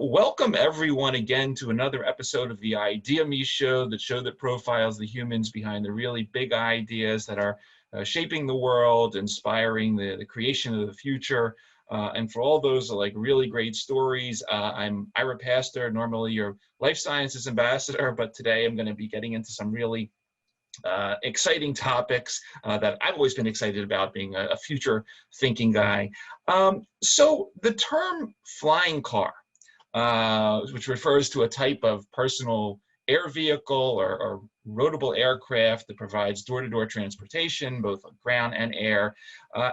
Welcome everyone again to another episode of the ideaXme show, the show that profiles the humans behind the really big ideas that are shaping the world, inspiring the creation of the future. And for all those like really great stories, I'm Ira Pastor, normally your life sciences ambassador, but today I'm going to be getting into some really exciting topics that I've always been excited about, being a future thinking guy. So the term flying car, which refers to a type of personal air vehicle or roadable aircraft that provides door-to-door transportation, both on ground and air,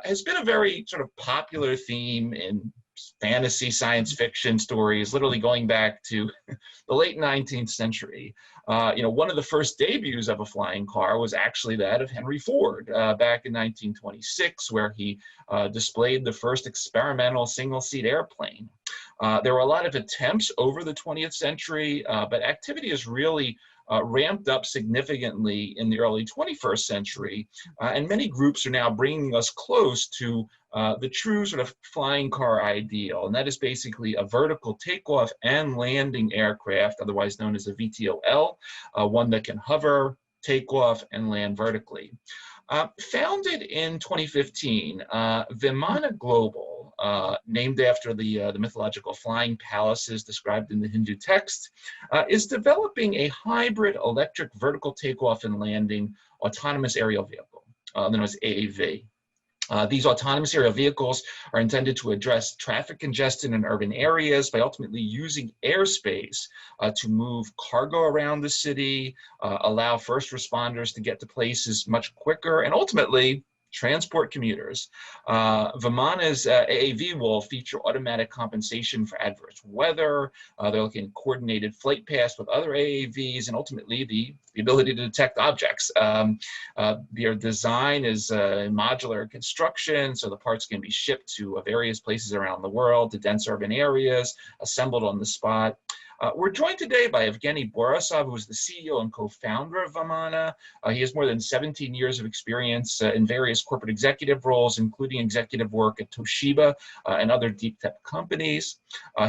has been a very sort of popular theme in fantasy science fiction stories, literally going back to the late 19th century. One of the first debuts of a flying car was actually that of Henry Ford back in 1926, where he displayed the first experimental single-seat airplane. There were a lot of attempts over the 20th century, but activity has really ramped up significantly in the early 21st century, and many groups are now bringing us close to the true sort of flying car ideal, and that is basically a vertical takeoff and landing aircraft, otherwise known as a VTOL, one that can hover, take off, and land vertically. Founded in 2015, Vimana Global, named after the mythological flying palaces described in the Hindu text, is developing a hybrid electric vertical takeoff and landing autonomous aerial vehicle, known as AAV. These autonomous aerial vehicles are intended to address traffic congestion in urban areas by ultimately using airspace to move cargo around the city, allow first responders to get to places much quicker, and ultimately transport commuters. Vimana's AAV will feature automatic compensation for adverse weather. They're looking at coordinated flight paths with other AAVs, and ultimately the ability to detect objects. Their design is modular construction, so the parts can be shipped to various places around the world, to dense urban areas, assembled on the spot. We're joined today by Evgeni Borisov, who is the CEO and co-founder of Vimana. He has more than 17 years of experience in various corporate executive roles, including executive work at Toshiba and other deep tech companies.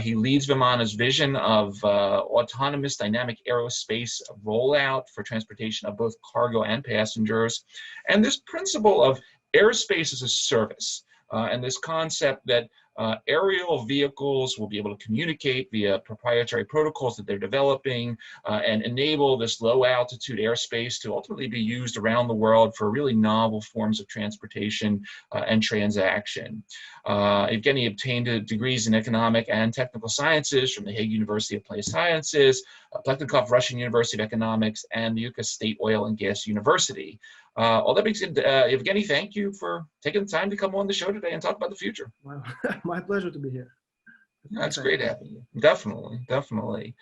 He leads Vimana's vision of autonomous dynamic aerospace rollout for transportation of both cargo and passengers, and this principle of airspace as a service, and this concept that aerial vehicles will be able to communicate via proprietary protocols that they're developing and enable this low altitude airspace to ultimately be used around the world for really novel forms of transportation and transaction. Evgeni obtained degrees in economic and technical sciences from the Hague University of Applied Sciences, Pleknikov Russian University of Economics, and the Yuka State Oil and Gas University. All that being said, Evgeni, thank you for taking the time to come on the show today and talk about the future. Well, my pleasure to be here. That's great having you. Definitely, definitely.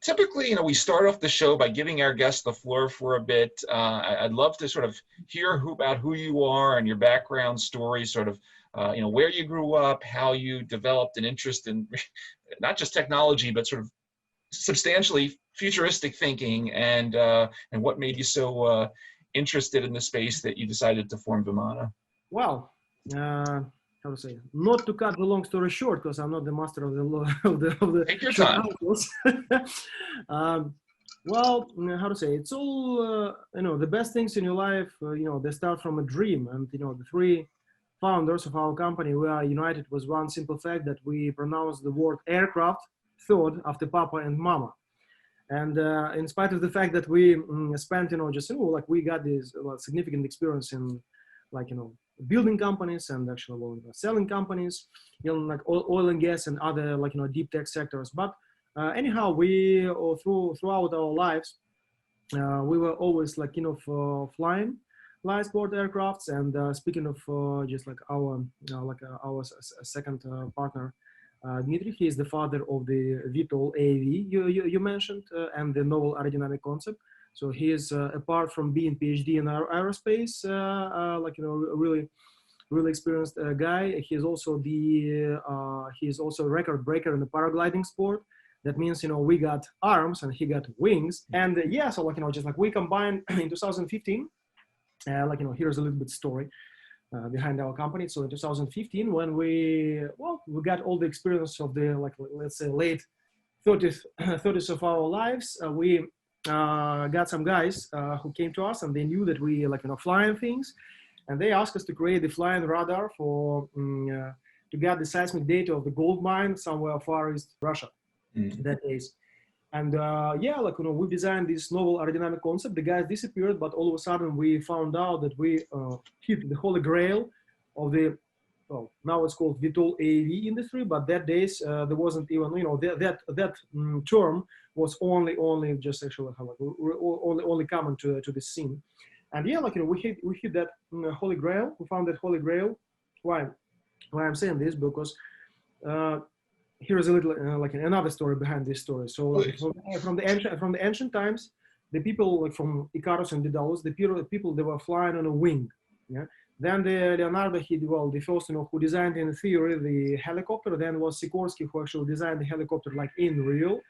Typically, we start off the show by giving our guests the floor for a bit. I'd love to sort of hear about who you are and your background story, sort of, where you grew up, how you developed an interest in not just technology, but sort of substantially futuristic thinking, and what made you so interested in the space that you decided to form Vimana. Well, how to say? Not to cut the long story short, because I'm not the master of the Take your short time. articles. Well, how to say? It's all the best things in your life. They start from a dream, and the three founders of our company, we are united with one simple fact that we pronounce the word aircraft third after Papa and Mama. And in spite of the fact that we spent, we got this significant experience in, building companies and actually selling companies, like oil and gas and other, deep tech sectors. But anyhow, we throughout our lives, we were always flying light sport aircrafts. And speaking of our second partner, Dmitry, he is the father of the VTOL AAV you mentioned, and the novel aerodynamic concept. So he is, apart from being PhD in aerospace, really experienced guy. He is also a record breaker in the paragliding sport. That means, we got arms and he got wings. And so we combined in 2015. Here's a little bit story. behind our company. So in 2015, when we got all the experience of the, like, let's say late 30s, 30s of our lives, we got some guys who came to us, and they knew that we, like, flying things, and they asked us to create the flying radar for to get the seismic data of the gold mine somewhere far east Russia that days. And we designed this novel aerodynamic concept. The guys disappeared, but all of a sudden we found out that we hit the holy grail of the, well, now it's called VTOL AAV industry, but that days there wasn't even, that term was only just actually only coming to the scene. And we hit that holy grail. We found that holy grail. Why I'm saying this? Because here's a little like another story behind this story. So from the ancient times, the people, like from Icarus and Daedalus, the people they were flying on a wing. Yeah. Then Leonardo, the first who designed in theory the helicopter. Then was Sikorsky, who actually designed the helicopter like in real.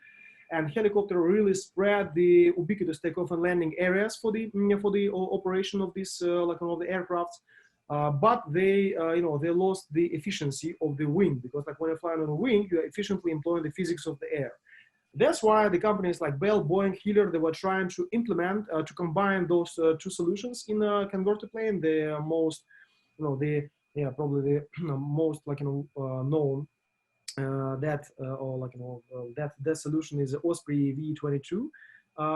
And helicopter really spread the ubiquitous takeoff and landing areas for the operation of this of the aircrafts. But they lost the efficiency of the wing, because like when you're flying on a wing, you're efficiently employing the physics of the air. That's why the companies like Bell, Boeing, Hiller, they were trying to implement, to combine those two solutions in a converter plane. The most, probably the most known that solution is Osprey V22.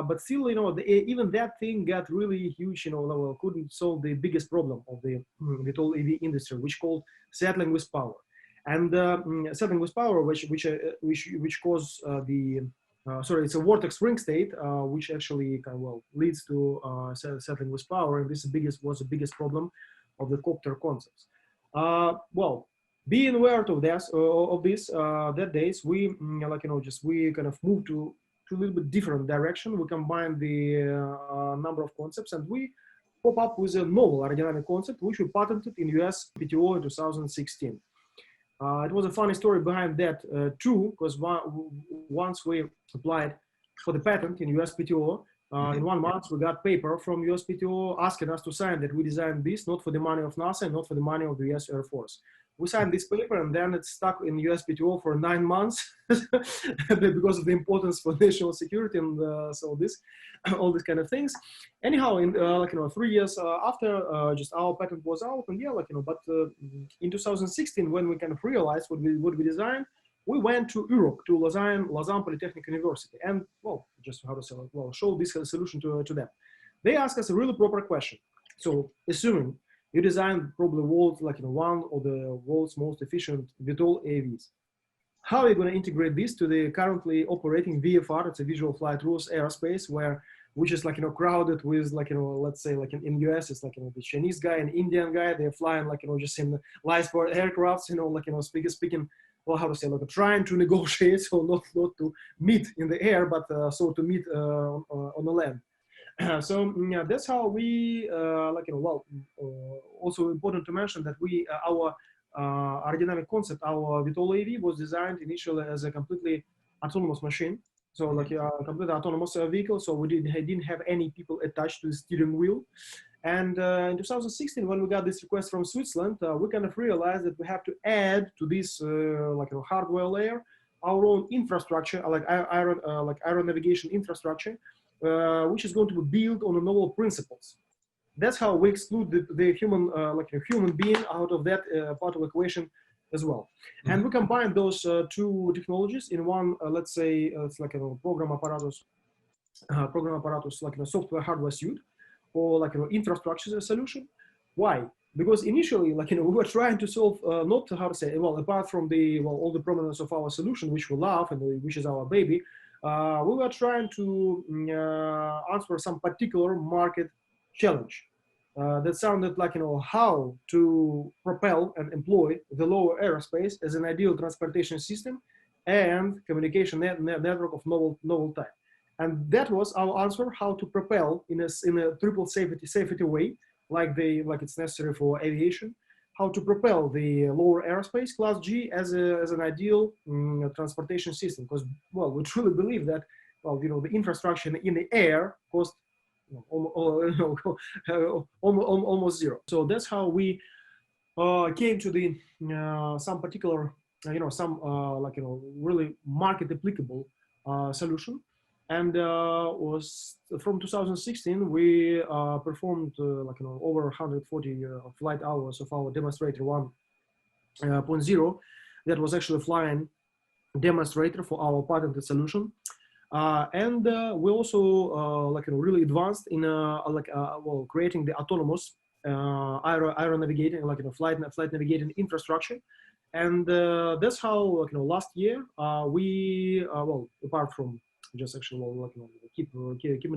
But still, even that thing got really huge, couldn't solve the biggest problem of the VTOL AV industry, which called settling with power. And settling with power, which cause it's a vortex ring state, which actually leads to settling with power. And this was the biggest problem of the copter concepts. Being aware of this, that days, we we kind of moved to a little bit different direction. We combined the number of concepts, and we pop up with a novel aerodynamic concept, which we patented in US PTO in 2016. It was a funny story behind that too, because once we applied for the patent in US PTO, in 1 month we got paper from US PTO asking us to sign that we designed this not for the money of NASA, not for the money of the US Air Force. We signed this paper, and then it's stuck in US PTO for 9 months because of the importance for national security and all these kind of things. Anyhow, in 3 years after, just our patent was out, and but in 2016, when we kind of realized what we designed, we went to Europe, to Lausanne Polytechnic University, and show this solution to them. They asked us a really proper question. So, assuming you designed probably one of the world's most efficient VTOL AVs, how are you going to integrate this to the currently operating VFR? It's a visual flight rules airspace, which is crowded with let's say in US it's the Chinese guy and Indian guy. They're flying just in light sport aircrafts, speaking. Well, how to say, trying to negotiate, so not to meet in the air, but so to meet on the land. So that's how we also important to mention that our aerodynamic concept, our VTOL AV was designed initially as a completely autonomous machine, so a completely autonomous vehicle. So we didn't have any people attached to the steering wheel. And in 2016, when we got this request from Switzerland, we kind of realized that we have to add to this hardware layer our own infrastructure, aero navigation infrastructure, which is going to be built on novel principles. That's how we exclude the human, human being out of that part of the equation as well. And we combine those two technologies in one, let's say, it's like a program apparatus, like a software hardware suite, or infrastructure solution. Why? Because initially, we were trying to solve not how to say, apart from all the prominence of our solution, which we love and which is our baby, we were trying to answer some particular market challenge that sounded like how to propel and employ the lower aerospace as an ideal transportation system and communication network of novel type. And that was our answer: how to propel in a triple safety way, like it's necessary for aviation. How to propel the lower aerospace class G as an ideal transportation system, because we truly believe that the infrastructure in the air costs almost zero. So that's how we came to the some particular, some really market applicable solution, and was from 2016 we performed over 140 flight hours of our demonstrator 1.0 that was actually flying demonstrator for our patented solution. And we also really advanced in creating the autonomous aero navigating, flight navigating infrastructure. And that's how last year we apart from just actually keep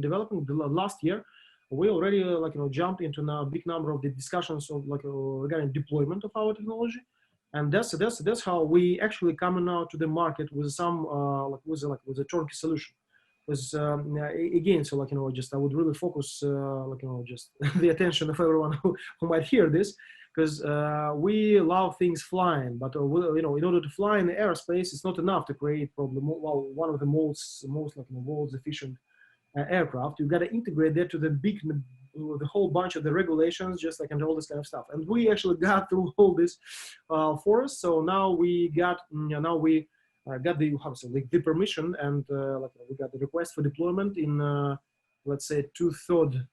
developing, the last year we already jumped into a big number of the discussions of regarding deployment of our technology. And that's how we actually coming out to the market with some with a turnkey solution. Because again, so just I would really focus just the attention of everyone who might hear this, because we love things flying, but in order to fly in the aerospace, it's not enough to create probably one of the most efficient aircraft. You got to integrate that to the whole bunch of the regulations, just and all this kind of stuff. And we actually got through all this for us. So now we got got the permission, and we got the request for deployment in let's say 2/3.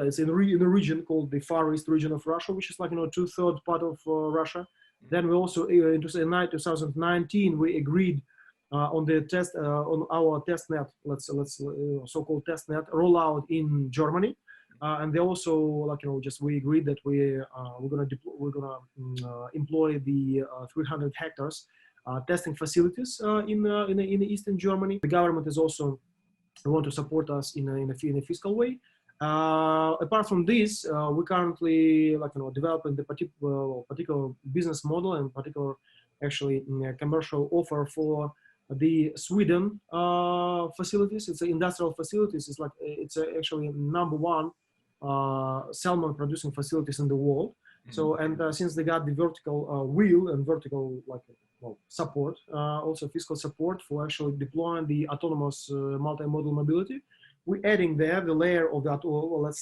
It's in a region called the Far East region of Russia, which is 2/3 part of Russia. Then we also in 2019 we agreed on the test on our test net, so-called test net rollout in Germany, and they also we agreed that we're gonna employ the 300 hectares testing facilities in Eastern Germany. The government is also want to support us in a fiscal way. Apart from this, we currently developing the particular business model and particular actually commercial offer for the Sweden facilities. It's industrial facilities. It's actually number one salmon producing facilities in the world. So, and since they got the vertical wheel and vertical support, also fiscal support for actually deploying the autonomous multimodal mobility, we're adding there the layer of that.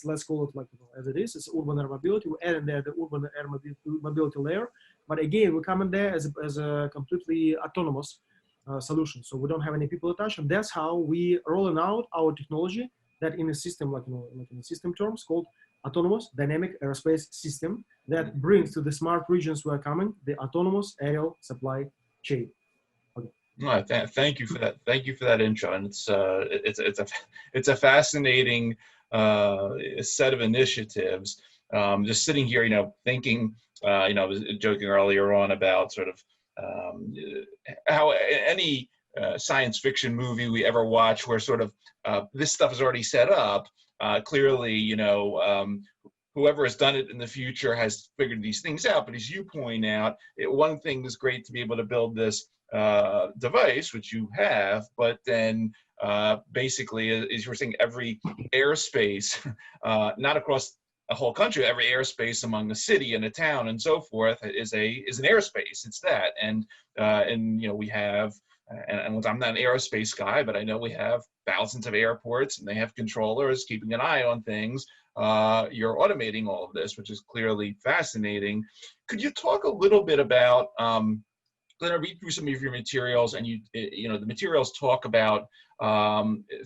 Let's call it as it is. It's urban air mobility. We're adding there the urban air mobility layer. But again, we're coming there as a completely autonomous solution. So we don't have any people attached, and that's how we rolling out our technology that in a system in system terms called autonomous dynamic aerospace system that brings to the smart regions we're coming the autonomous aerial supply chain. Okay. No, thank you for that. Thank you for that intro, and it's a fascinating set of initiatives. Just sitting here, thinking, I was joking earlier on about sort of how any science fiction movie we ever watch where sort of this stuff is already set up. Clearly, whoever has done it in the future has figured these things out. But as you point out, one thing is great to be able to build this device, which you have, but then basically, as you were saying, every airspace, not across a whole country, every airspace among a city and a town and so forth is an airspace. It's that, and we have. And I'm not an aerospace guy, but I know we have thousands of airports and they have controllers keeping an eye on things. You're automating all of this, which is clearly fascinating. Could you talk a little bit about, I'm going to read through some of your materials, and the materials talk about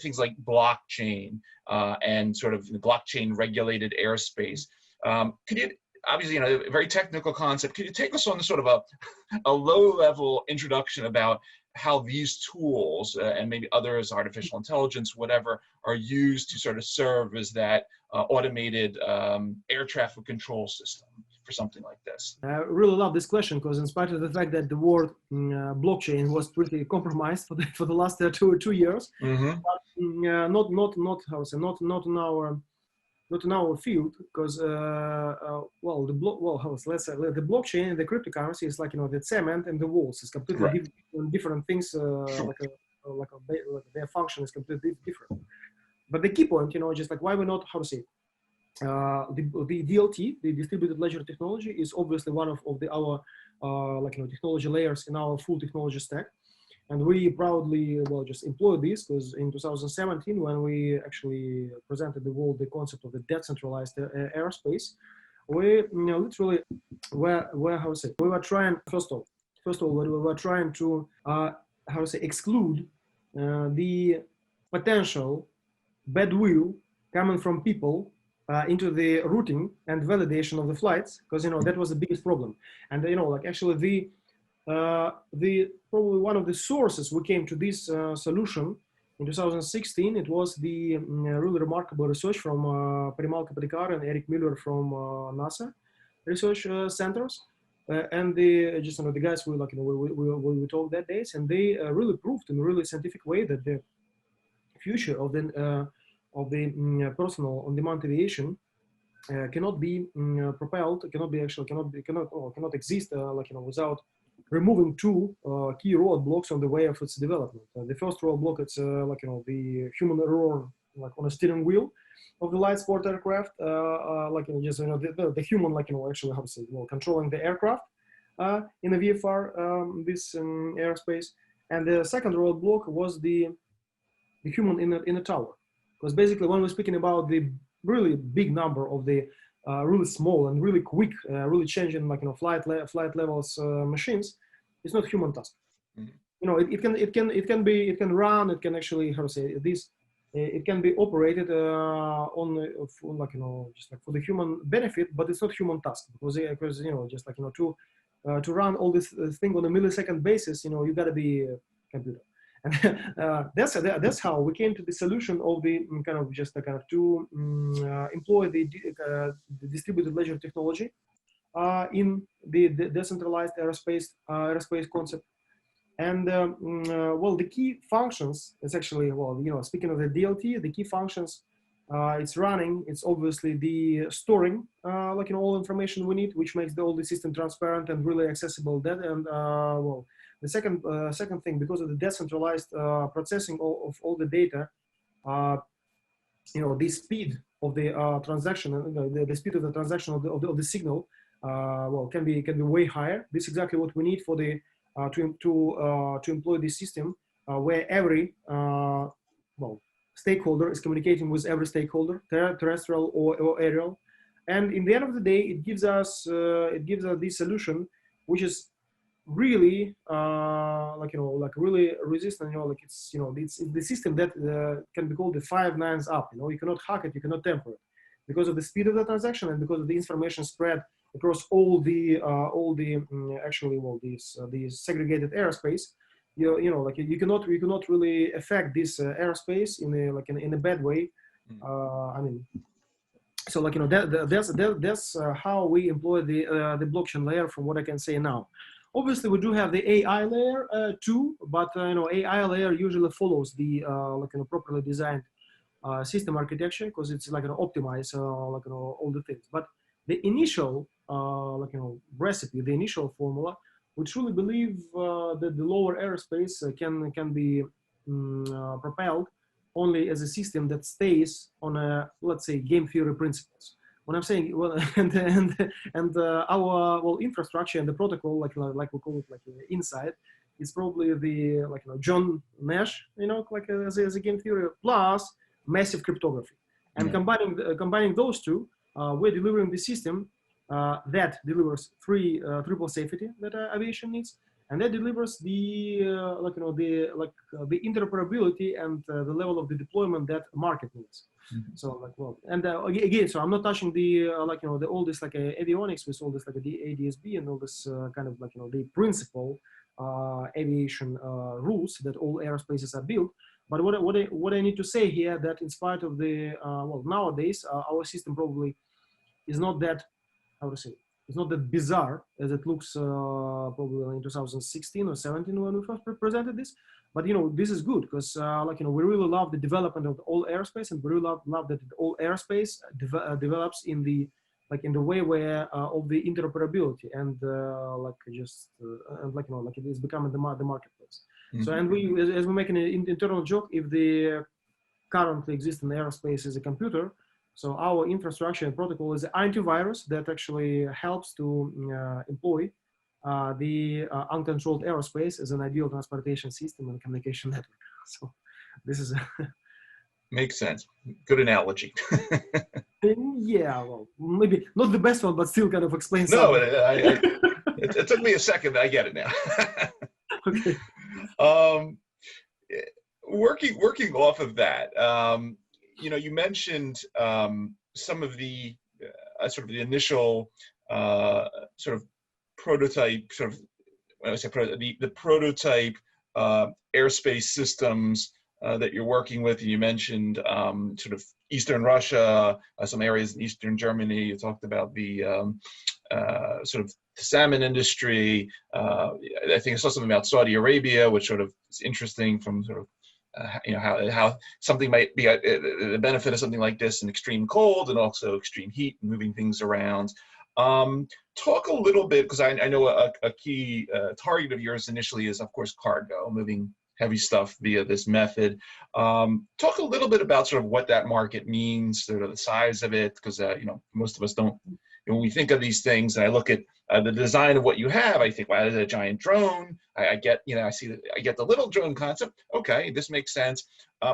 things like blockchain and sort of the blockchain regulated airspace. Could you, obviously, a very technical concept, could you take us on the sort of a low level introduction about how these tools and maybe others, artificial intelligence, whatever, are used to sort of serve as that automated air traffic control system for something like this? I really love this question, because in spite of the fact that the word blockchain was pretty compromised for the last two years, but not in our field, because the blockchain and the cryptocurrency is the cement and the walls. It's completely different things. Their function is completely different. But the key point, just why we're not, the DLT, the distributed ledger technology, is obviously one of our technology layers in our full technology stack. And we proudly just employ this, because in 2017, when we actually presented the world the concept of the decentralized airspace, we literally were how to say, we were trying first of all we were trying to how to say, exclude the potential bad will coming from people into the routing and validation of the flights, because that was the biggest problem. And like actually the probably one of the sources we came to this solution in 2016, it was the really remarkable research from Parimal Kapadekar and Eric Miller from NASA research centers. And the just the guys we like we talked that days, and they really proved in a really scientific way that the future of the personal on-demand aviation cannot be propelled, cannot exist without removing two key roadblocks on the way of its development. The first roadblock, it's the human error, like on a steering wheel of the light sport aircraft, the human actually how to say, controlling the aircraft in a VFR, this airspace. And the second roadblock was the human in a tower, because basically when we're speaking about the really big number of the really small and really quick, really changing flight levels machines, it's not human task. Mm-hmm. It can run, it can actually how to say this, it can be operated just like for the human benefit, but it's not human task, because just like to run all this thing on a millisecond basis, you got to be a computer. And that's how we came to the solution of the to employ the distributed ledger technology in the decentralized aerospace concept. And well, the key functions is actually, speaking of the DLT, the key functions it's running, it's obviously the storing all information we need, which makes all the system transparent and really accessible. And well, the second thing, because of the decentralized processing of all the data, the speed of the transaction, the speed of the transaction of the signal, well, can be way higher. This is exactly what we need for the to employ this system where every stakeholder is communicating with every stakeholder, terrestrial or aerial. And in the end of the day, it gives us this solution, which is really really resistant. It's the system that can be called the 5 nines up. You cannot hack it, you cannot tamper it, because of the speed of the transaction and because of the information spread across all the these segregated airspace. You cannot really affect this airspace in a bad way. I mean, so that's how we employ the blockchain layer, from what I can say now. Obviously, we do have the AI layer too, but AI layer usually follows the properly designed system architecture, because it's optimize all the things. But the initial recipe, the initial formula, we truly believe that the lower airspace can be propelled only as a system that stays on a, let's say, game theory principles. When I'm saying, well, and our infrastructure and the protocol, like we call it, inside, is probably the John Nash, as a game theory, plus massive cryptography. And combining those two, we're delivering the system that delivers triple safety that aviation needs, and that delivers the the interoperability and the level of the deployment that market needs. Mm-hmm. So again, so I'm not touching the the all this avionics with all this the ADSB and all this kind of the principal aviation rules that all aerospaces are built. But what I need to say here, that in spite of the nowadays our system probably is not that, how to say, it's not that bizarre as it looks probably in 2016 or 17 when we first presented this. But this is good, because we really love the development of all airspace, and we really love that all airspace develops in the way where of the interoperability and it is becoming the marketplace. Mm-hmm. So, and we, as we make an internal joke, if the currently existing airspace is a computer, so our infrastructure and protocol is an antivirus that actually helps to employ the uncontrolled aerospace as an ideal transportation system and communication network. So this is Makes sense. Good analogy. Yeah, well, maybe not the best one, but still kind of explains No, something. it took me a second. I get it now. Okay. um, working off of that, you mentioned some of the sort of the initial sort of prototype, sort of when I say the prototype airspace systems that you're working with. You mentioned sort of Eastern Russia, some areas in Eastern Germany. You talked about the sort of salmon industry. I think I saw something about Saudi Arabia, which sort of is interesting from sort of how something might be the benefit of something like this in extreme cold and also extreme heat and moving things around. Talk a little bit, because I know a key target of yours initially is, of course, cargo, moving heavy stuff via this method. Talk a little bit about sort of what that market means, sort of the size of it, because most of us don't. When we think of these things, and I look at the design of what you have, I think, wow, that's a giant drone. I get, I get the little drone concept. Okay, this makes sense.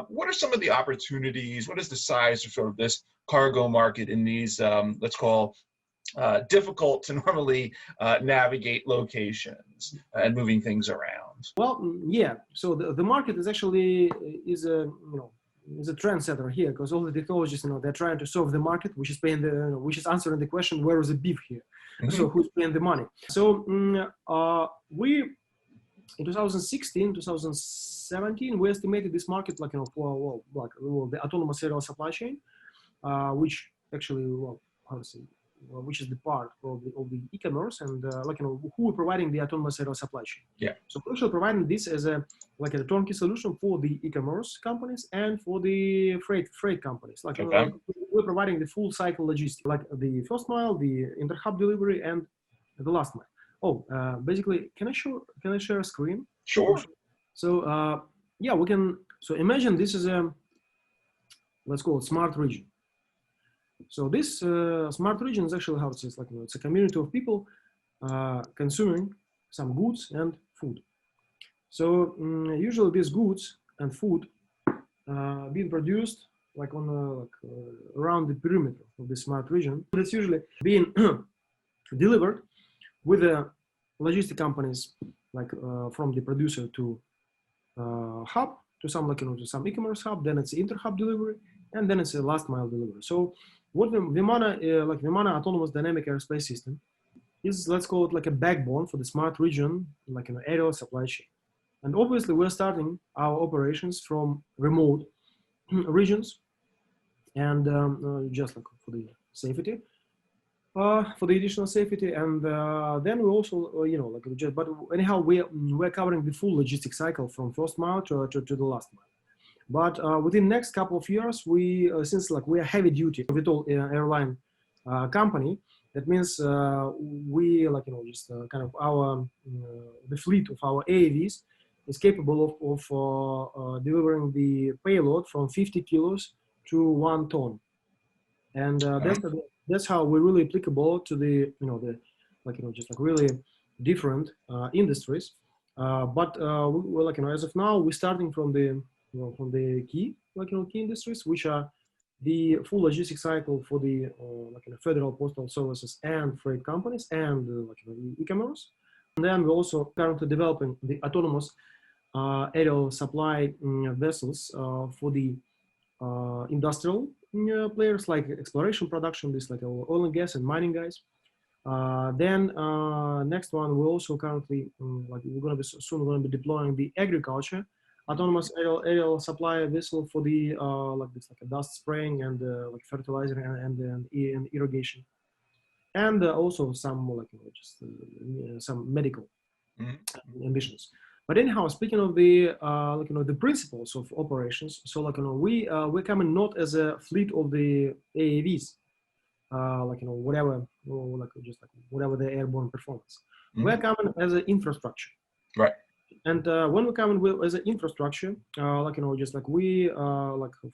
What are some of the opportunities? What is the size of sort of this cargo market in these, let's call, difficult to normally navigate locations and moving things around? Well, yeah. So the market is actually is a trendsetter here, because all the technologies, they're trying to solve the market, which is paying which is answering the question, where is the beef here? Mm-hmm. So who's paying the money? So we in 2016, 2017, we estimated this market like for the autonomous aerial supply chain, which actually which is the part of the e-commerce and who are providing the autonomous aerial supply chain. Yeah. So we're actually providing this as a turnkey solution for the e-commerce companies and for the freight companies. We're providing the full cycle logistics, like the first mile, the inter-hub delivery, and the last mile. Basically, can I share a screen? Sure. So yeah, we can. So imagine this is a, let's call it smart region. So this smart region is actually how it is, it's a community of people consuming some goods and food. So usually these goods and food being produced around the perimeter of the smart region. It's usually being delivered with the logistic companies, from the producer to hub, to some to some e-commerce hub. Then it's inter-hub delivery, and then it's a last mile delivery. So what Vimana, Vimana Autonomous Dynamic Airspace System is, let's call it like a backbone for the smart region, like an aerial supply chain. And obviously we're starting our operations from remote regions, and just like for the safety, for the additional safety. And then we also, but anyhow, we're covering the full logistics cycle from first mile to the last mile. But within next couple of years, since we're heavy duty VTOL airline company, that means we kind of our the fleet of our AAVs is capable of delivering the payload from 50 kilos to 1 ton, and that's how we're really applicable to the really different industries. But as of now, we're starting from the key key industries, which are the full logistics cycle for the federal postal services and freight companies and e-commerce. And then we're also currently developing the autonomous aerial supply vessels for the industrial players like exploration production, this oil and gas and mining guys. Then next one, we're also currently we're going to be soon going to be deploying the agriculture autonomous aerial supply vessel for the a dust spraying and fertilizer and irrigation, and also some some medical ambitions. But anyhow, speaking of the the principles of operations, so we're coming not as a fleet of the AAVs, whatever whatever the airborne performance. We're coming as an infrastructure, right? And when we come in as an infrastructure, we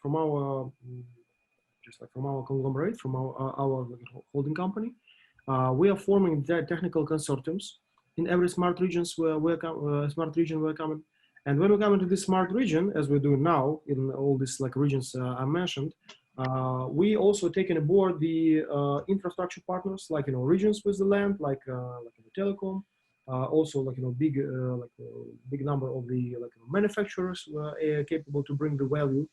from our from our conglomerate, from our holding company, we are forming the technical consortiums in every smart regions where smart region we're coming, And when we come into this smart region, as we're doing now in all these like regions I mentioned, we also taken aboard the infrastructure partners, like regions with the land, like telecom, also big number of the manufacturers capable to bring the value,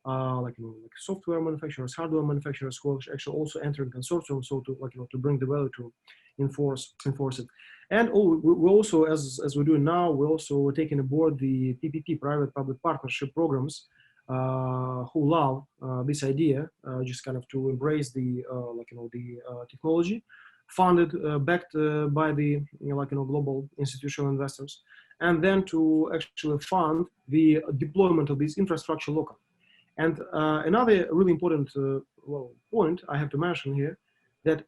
like software manufacturers, hardware manufacturers who are actually also entering consortium, so to to bring the value to enforce it. And we also, as we're doing now, we're also taking aboard the PPP, private-public partnership programs, who love this idea, just kind of to embrace the technology, funded, backed by the global institutional investors, and then to actually fund the deployment of this infrastructure locally. And another really important point I have to mention here, that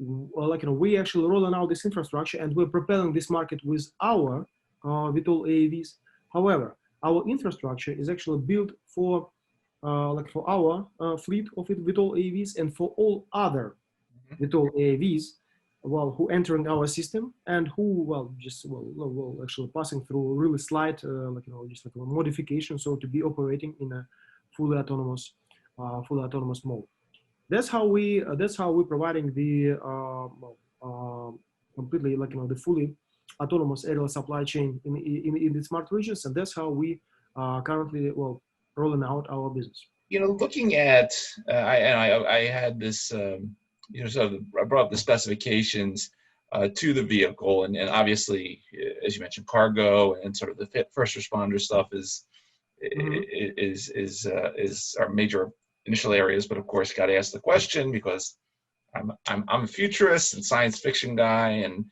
we actually rolling out this infrastructure and we're propelling this market with our VTOL AAVs. However, our infrastructure is actually built for our fleet of VTOL AAVs and for all other VTOL AAVs, who entering our system and who actually passing through really slight modification, so to be operating in a fully autonomous mode. That's how we're providing the completely the fully autonomous aerial supply chain in the smart regions, and that's how we currently rolling out our business. Looking at I had this sort of I brought up the specifications to the vehicle, and obviously, as you mentioned, cargo and sort of the first responder stuff is our major initial areas. But of course, got to ask the question, because I'm a futurist and science fiction guy and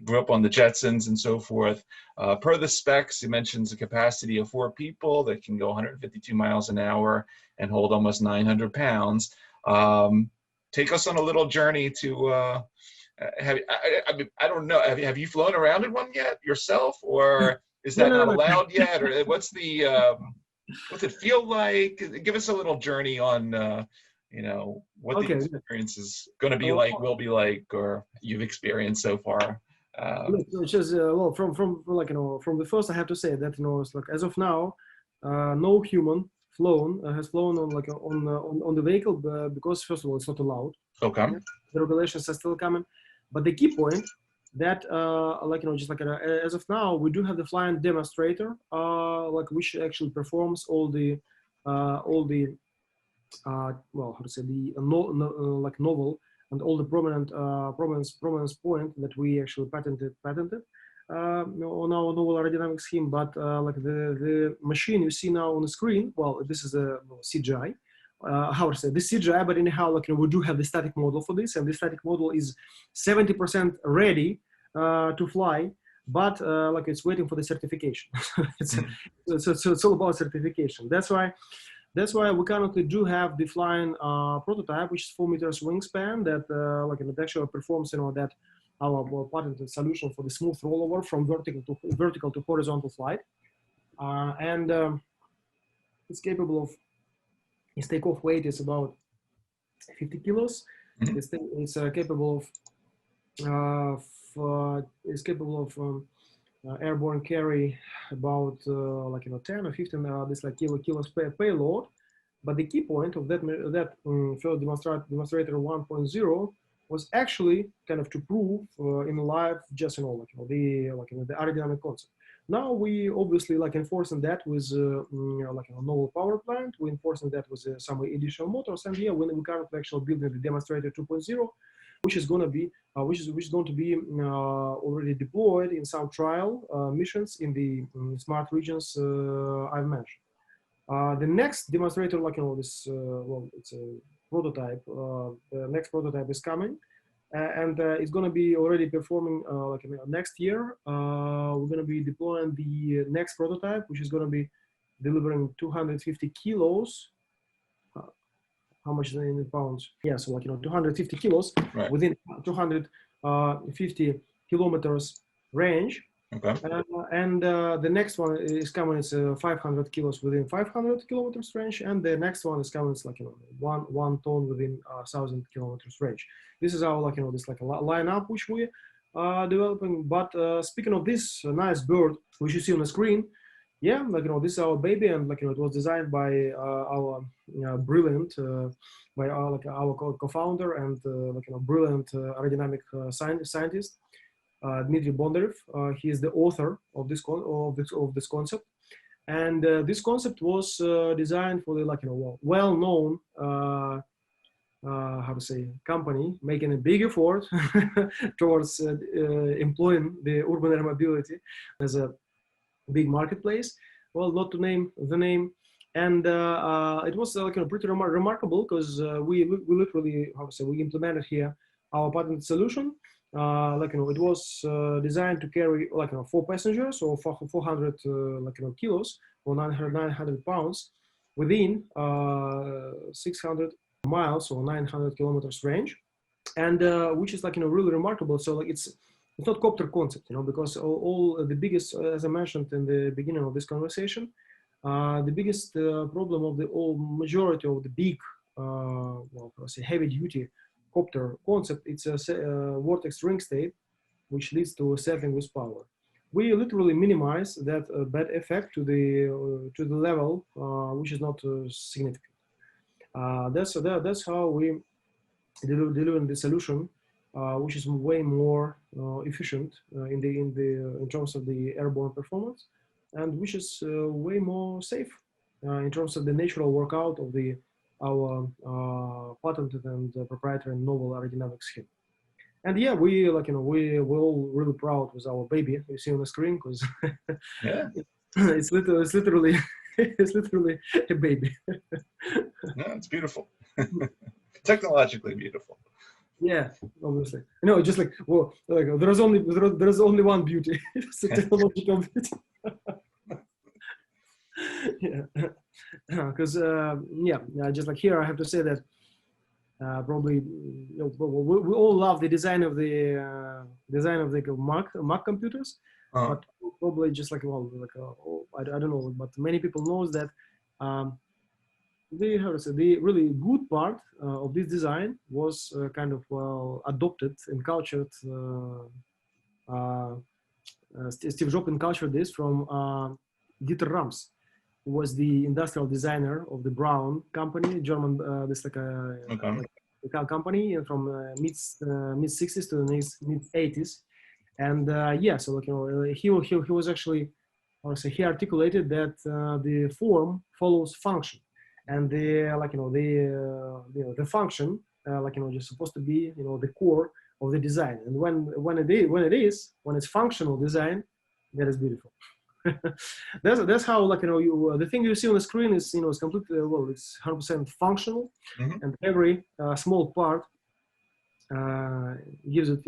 grew up on the Jetsons and so forth. Per the specs, it mentions a capacity of 4 people that can go 152 miles an hour and hold almost 900 pounds. Take us on a little journey to, I don't know, have you flown around in one yet yourself, or is that not allowed yet? Or what's it feel like? Give us a little journey on, what the experience is going to be like, will be like, or you've experienced so far. Which is from the first, I have to say that it's like, as of now, no human has flown on the vehicle, because first of all it's not allowed. Okay. The regulations are still coming, but the key point that as of now we do have the flying demonstrator, which actually performs all the novel and all the prominence point that we actually patented on our novel aerodynamic scheme. But the machine you see now on the screen, this is a CGI. This CGI, but anyhow, we do have the static model for this, and the static model is 70% ready to fly, but it's waiting for the certification. It's all about certification. That's why we currently do have the flying prototype, which is 4 meters wingspan, that it actually performs that our patented solution for the smooth rollover from vertical to horizontal flight, and it's capable of, its takeoff weight is about 50 kilos. It's capable of airborne carry about 10 or 15 kilos payload. But the key point of that first demonstrator 1.0 was actually kind of to prove in live just the aerodynamic concept. Now we obviously enforcing that with a novel power plant. We enforcing that with some additional motors, and we currently actually building the demonstrator 2.0, which is going to be already deployed in some trial missions in the smart regions I've mentioned. The next demonstrator, it's a prototype. The next prototype is coming, and it's going to be already performing next year. We're going to be deploying the next prototype, which is going to be delivering 250 kilos. How much is it in pounds? Yeah, so 250 kilos, right, within 250 kilometers range. Okay. And the next one is coming. It's 500 kilos within 500 kilometers range, and the next one is coming. It's one ton within 1,000 kilometers range. This is our this lineup which we are developing. But speaking of this nice bird which you see on the screen, yeah, like this is our baby, and it was designed by our brilliant, by our our co-founder and brilliant aerodynamic scientist, Dmitry Bondarev. He is the author of this concept, and this concept was designed for the well-known how to say company making a big effort towards employing the urban air mobility as a big marketplace. Well, not to name the name, and it was pretty remarkable because we literally, how to say, we implemented here our patented solution. It was designed to carry 4 passengers or 400 kilos or 900 pounds within 600 miles or 900 kilometers range, and which is really remarkable. So it's not copter concept, because all the biggest, as I mentioned in the beginning of this conversation, the biggest problem of the majority of the big, heavy duty copter concept, it's a vortex ring state, which leads to settling with power. We literally minimize that bad effect to the level which is not significant. That's how we deliver the solution, which is way more efficient in terms of the airborne performance, and which is way more safe in terms of the natural workout of our patented and proprietary novel aerodynamic scheme. And yeah, we're all really proud with our baby you see on the screen, because Yeah, it's literally it's literally a baby. no, it's beautiful. Technologically beautiful. Yeah, obviously. No, just there's only one beauty. It's a technological beauty. Yeah, because just like here, I have to say that probably we all love the design of the Mac computers, but probably just I don't know, but many people knows that the really good part of this design was kind of adopted and cultured. Steve Jobs cultured this from Dieter Rams, who was the industrial designer of the Brown company, German, company from mid 60s to the mid 80s, and he was actually, he articulated that the form follows function, and the function just supposed to be the core of the design, and when it's functional design, that is beautiful. that's how the thing you see on the screen is is completely it's 100% functional, Mm-hmm. and every small part gives it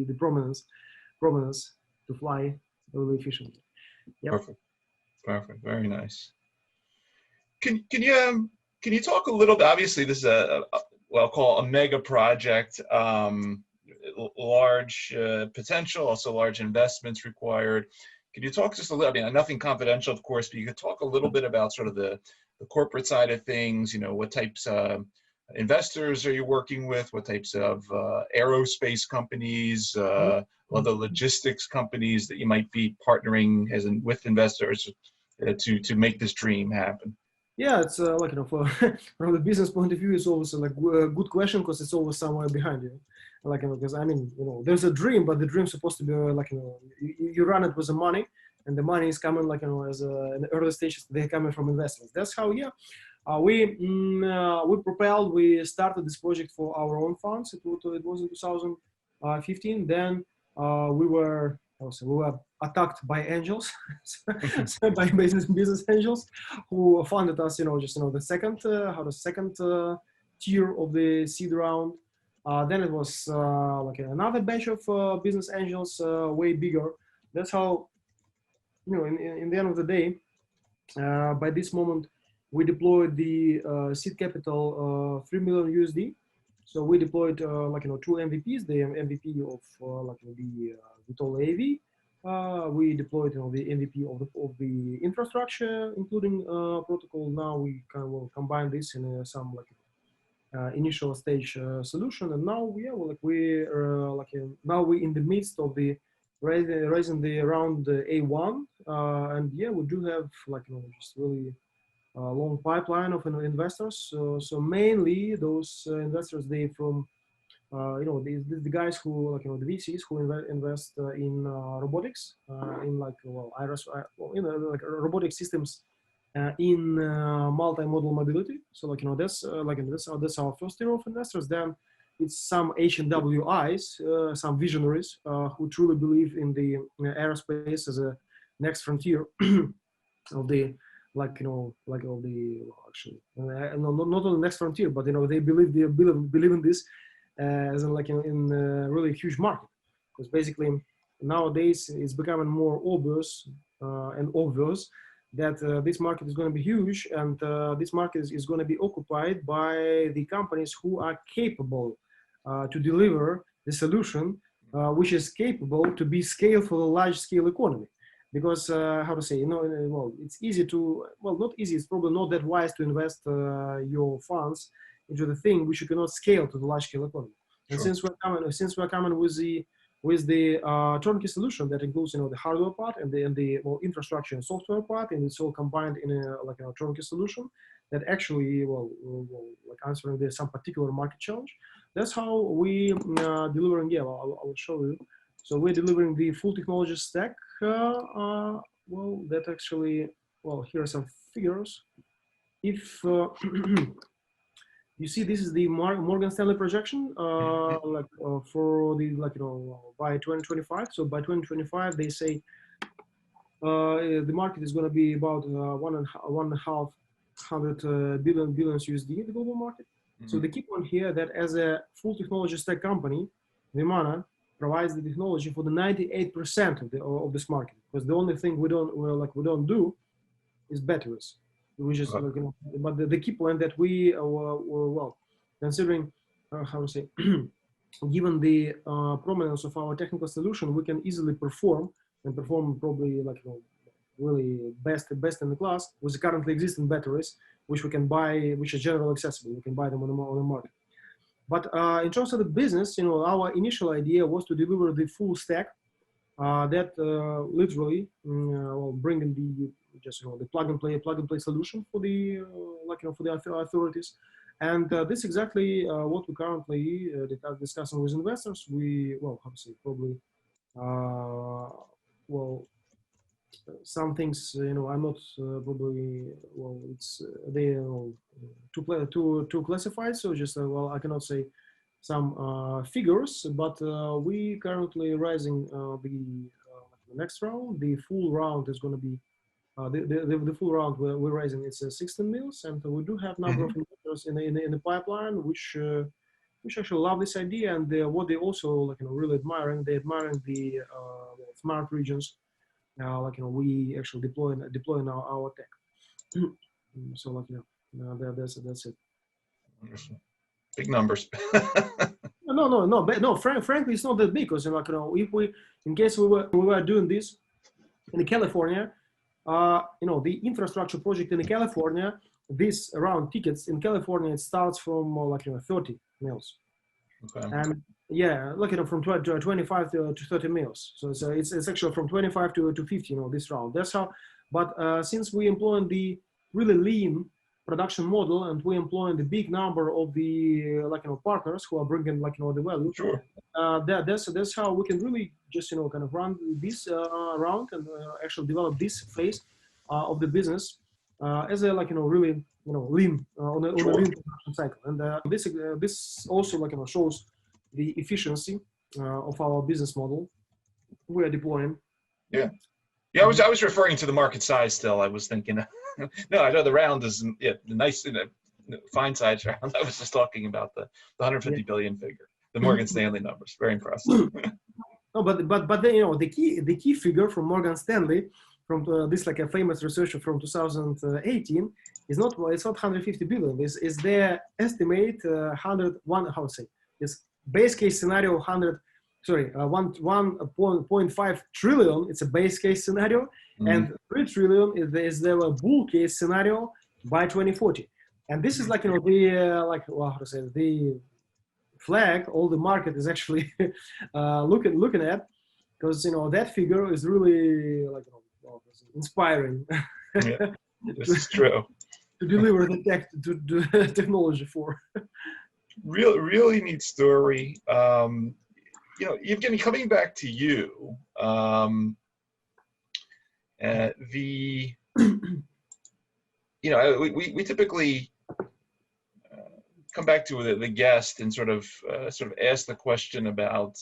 the prominence to fly really efficiently. Yep. Perfect, very nice. Can you talk a little bit? Obviously, this is I'll call a mega project. Large potential, also large investments required. Can you talk just a little? I mean, nothing confidential, of course, but you could talk a little bit about sort of the corporate side of things. What types of investors are you working with? What types of aerospace companies, other logistics companies that you might be partnering with investors to make this dream happen? Yeah, it's from the business point of view, it's always a good question, because it's always somewhere behind you. Because I mean, there's a dream, but the dream's supposed to be you run it with the money, and the money is coming as in the early stages, they're coming from investors. That's how we started this project for our own funds. It was in 2015. Then we were attacked by angels, by business angels, who funded us. The second tier of the seed round. Then it was another batch of business angels, way bigger. That's how, in the end of the day, by this moment, we deployed the seed capital, $3 million USD. So we deployed 2 MVPs, the MVP of the VTOL AV. We deployed the MVP of the infrastructure, including protocol. Now we will combine this in some initial stage solution, and now we're in the midst of the raising the around A1, and yeah, we do have just really long pipeline of investors. So mainly those investors, they from the guys who the VCs who invest in robotics, in Ira, robotic systems in multimodal mobility. So that's our first tier of investors. Then it's some H&WIs, some visionaries who truly believe in the aerospace as a next frontier of the of the actually not on the next frontier, but they believe in this as in really huge market, because basically nowadays it's becoming more obvious and obvious that this market is going to be huge, and this market is going to be occupied by the companies who are capable to deliver the solution which is capable to be scaled for the large scale economy. Because how to say, well, it's easy to, well, not easy, it's probably not that wise to invest your funds into the thing which you cannot scale to the large scale economy. And Sure. since we're coming with the turnkey solution that includes the hardware part and the infrastructure and software part, and it's all combined in a turnkey solution that actually answering some particular market challenge. That's how we delivering. Yeah, I will show you. So we're delivering the full technology stack. That actually, here are some figures. If you see, this is the Morgan Stanley projection, for the by 2025. So by 2025, they say the market is going to be about $1.5 billion USD, the global market. Mm-hmm. So they keep on here that as a full technology stack company, Vimana provides the technology for the 98% of this market, because the only thing we don't do is batteries. We just but the key point that we considering how to say given the prominence of our technical solution, we can easily perform probably really best in the class with the currently existing batteries, which we can buy, which are generally accessible. We can buy them on the market. But in terms of the business, our initial idea was to deliver the full stack that literally bringing the the plug and play solution for the for the authorities, and this is exactly what we currently are discussing with investors. We how to say, probably some things I'm not probably it's they too classified, so just I cannot say some figures, but we currently raising the next round. The full round is going to be the full round we're raising. It's 16 mils, and we do have number of investors in the pipeline which actually love this idea, and what they also really admiring. They admiring the smart regions. We actually deploying our tech. So that's it. Wonderful. Big numbers. No. Frankly, it's not that big, because if we, in case we were doing this in California, the infrastructure project in California, this around tickets in California, it starts from 30 mils. Okay. And yeah, from 25 to 30 mils. So it's actually from 25 to 50. This round. That's how. But since we employ the really lean production model, and we employ the big number of the partners who are bringing the value. Sure. That's how we can really just kind of run this round and actually develop this phase of the business as a really lean on a lean production cycle. And this also shows the efficiency of our business model we are deploying. Yeah. I was referring to the market size still. I was thinking. No, I know the round is nice, fine size round. I was just talking about the 150 billion figure, the Morgan Stanley numbers. Very impressive. No, but the key figure from Morgan Stanley, from this a famous researcher from 2018, is not 150 billion. Is their estimate 101? How to say? Is base case scenario 1.5 trillion. It's a base case scenario, and 3 trillion is the bull case scenario by 2040. And this is how to say, the flag all the market is actually looking at. because that figure is really like inspiring. Yeah, this is true. To deliver the technology for. Really neat story. Evgeny, coming back to you, we typically come back to the guest and sort of ask the question about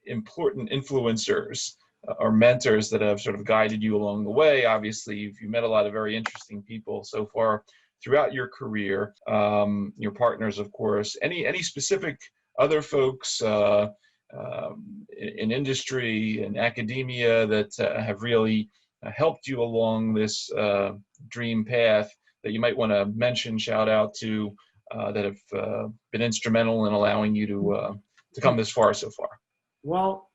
important influencers or mentors that have sort of guided you along the way. Obviously, you've met a lot of very interesting people so far throughout your career, your partners, of course. Any specific other folks in industry and academia that have really helped you along this dream path that you might want to mention, shout out to, that have been instrumental in allowing you to come this far so far? Well,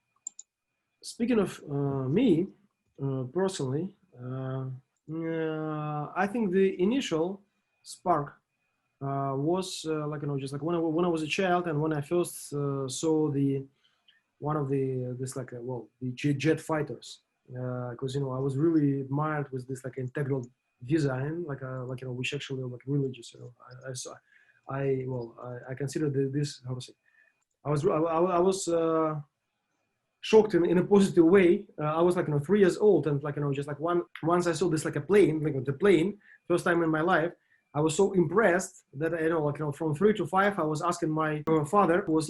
speaking of me personally, I think the initial spark was just like when I was a child, and when I first saw the jet fighters, because I was really admired with this like integral design, which actually like religious. I consider this, how to say, I was shocked in a positive way. I was 3 years old, and once I saw this like a plane, the plane, first time in my life, I was so impressed that from 3 to 5, I was asking my father, who was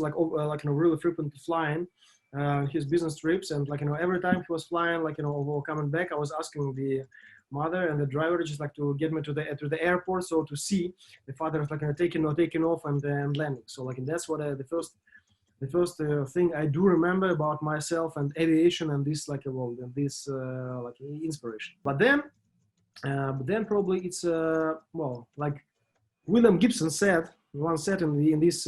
really frequent flying his business trips, and every time he was flying or coming back, I was asking the mother and the driver just to get me to the airport, so to see the father taking off and landing. So that's what the first thing I do remember about myself and aviation, and this inspiration. But then probably it's like William Gibson once said in his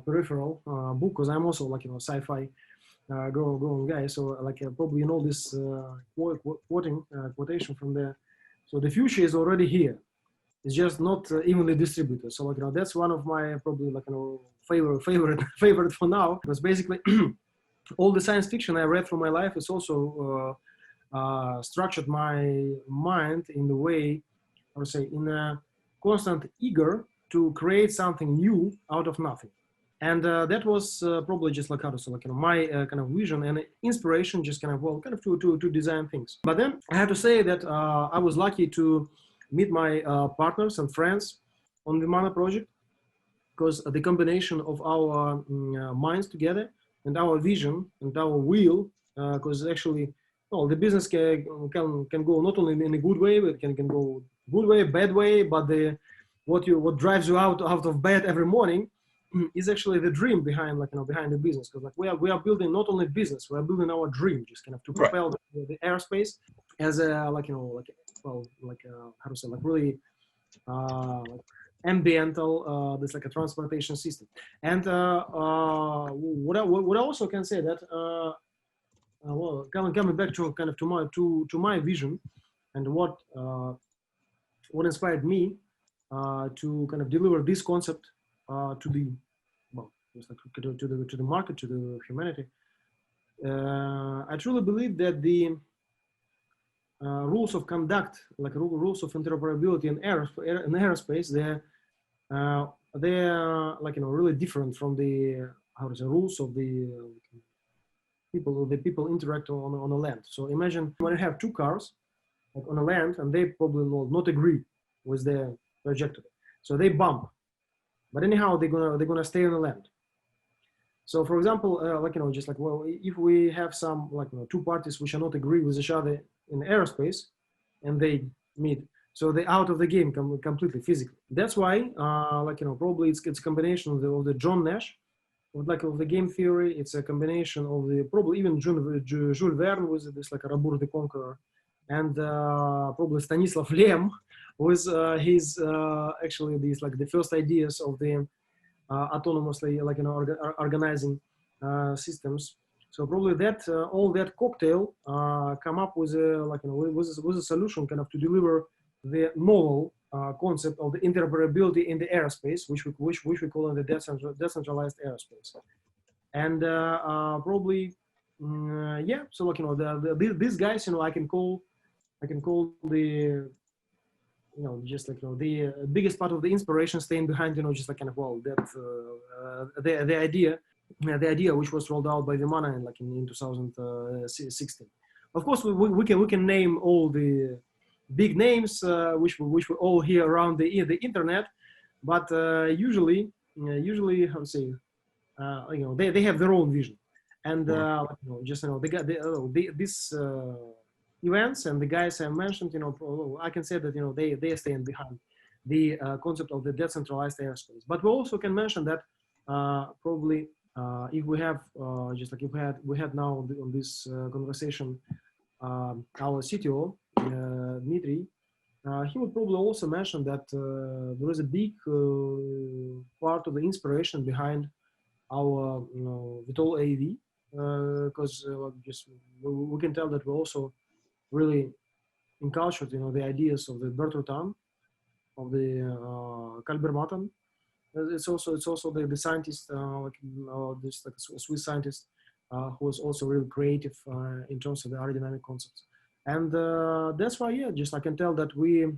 peripheral book, because I'm also sci-fi growing guy, so probably this quotation from there. So the future is already here. It's just not evenly distributed. So that's one of my probably favorite for now, because basically all the science fiction I read from my life is also structured my mind in the way, I would say, in a constant eager to create something new out of nothing. And that was probably just my kind of vision and inspiration, just to design things. But then I have to say that I was lucky to meet my partners and friends on the Vimana project, because the combination of our minds together and our vision and our will, because actually, the business can go not only in a good way, but can go good way, bad way, but what drives you out of bed every morning is actually the dream behind behind the business. Because we are building not only business, we are building our dream, just to propel the airspace as a how to say, really ambiental this a transportation system. And what I also can say that coming back to my vision, and what inspired me to deliver this concept to the market, to the humanity. I truly believe that the rules of conduct, rules of interoperability in aerospace, they're really different from the rules of the people interact on the land. So imagine when you have two cars on the land, and they probably will not agree with their trajectory, so they bump. But anyhow, they're gonna stay on the land. So, for example, if we have some two parties which are not agree with each other in aerospace, and they meet, so they're out of the game completely physically. That's why, probably it's a combination of the John Nash, of the game theory. It's a combination of the probably even Jules Verne with this Rabur the Conqueror, and probably Stanislav Lem with his actually these the first ideas of the autonomously organizing systems. So probably that all that cocktail come up with a solution to deliver the novel concept of the interoperability in the aerospace, which we call in the decentralized aerospace. and probably yeah. So like these guys, I can call the just like the biggest part of the inspiration staying behind just like kind of well that the idea which was rolled out by Vimana in 2016. Of course, we can name all the big names which we all hear around the internet, but usually how to say they have their own vision, and they got this events and the guys I mentioned, I can say that they are staying behind the concept of the decentralized airspace. But we also can mention that probably if we have just like if we had now on this conversation our CTO Dmitry, he would probably also mention that there is a big part of the inspiration behind our VTOL AV, because just we can tell that we also really encultured the ideas of the Bertrand of the Kalbermatten. It's also the scientist this like a Swiss scientist who was also really creative in terms of the aerodynamic concepts. And that's why just I can tell that we've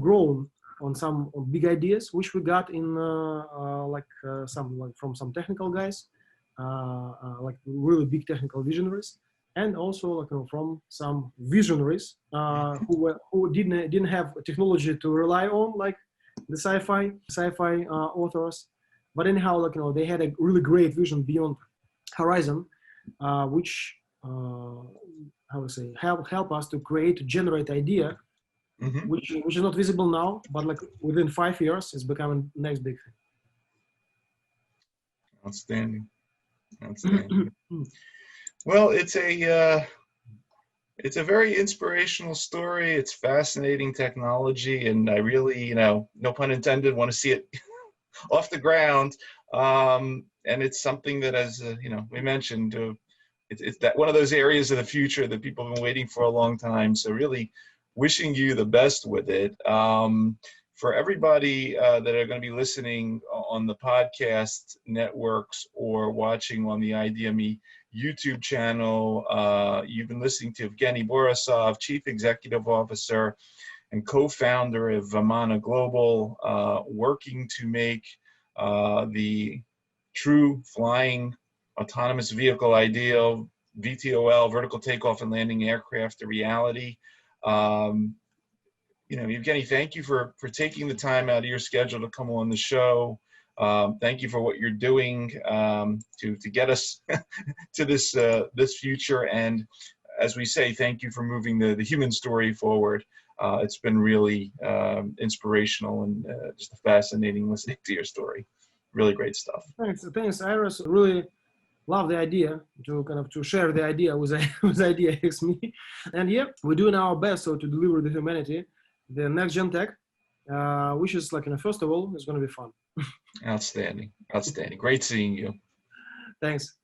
grown on some big ideas which we got in from some technical guys, like really big technical visionaries, and also from some visionaries who didn't have technology to rely on, like the sci-fi authors. But anyhow, they had a really great vision beyond horizon, which how to say help us to generate idea, which is not visible now, but like within 5 years it's becoming next big thing. Outstanding. Well, it's a very inspirational story. It's fascinating technology, and I really, no pun intended, want to see it off the ground. And it's something that, as we mentioned, it's that one of those areas of the future that people have been waiting for a long time. So really wishing you the best with it. For everybody that are going to be listening on the podcast networks or watching on the ideaXme YouTube channel, you've been listening to Evgeni Borisov, Chief Executive Officer and co-founder of Vimana Global, working to make the true flying autonomous vehicle ideal, VTOL, vertical takeoff and landing aircraft, a reality. Evgeni, thank you for taking the time out of your schedule to come on the show. Thank you for what you're doing to get us to this future. And as we say, thank you for moving the human story forward. It's been really inspirational and just fascinating listening to your story. Really great stuff. Thanks, Iris. Really love the idea to share the idea with ideaXme. And yeah, we're doing our best to deliver the humanity the next gen tech, which is first of all, it's going to be fun. Outstanding. Great seeing you. Thanks.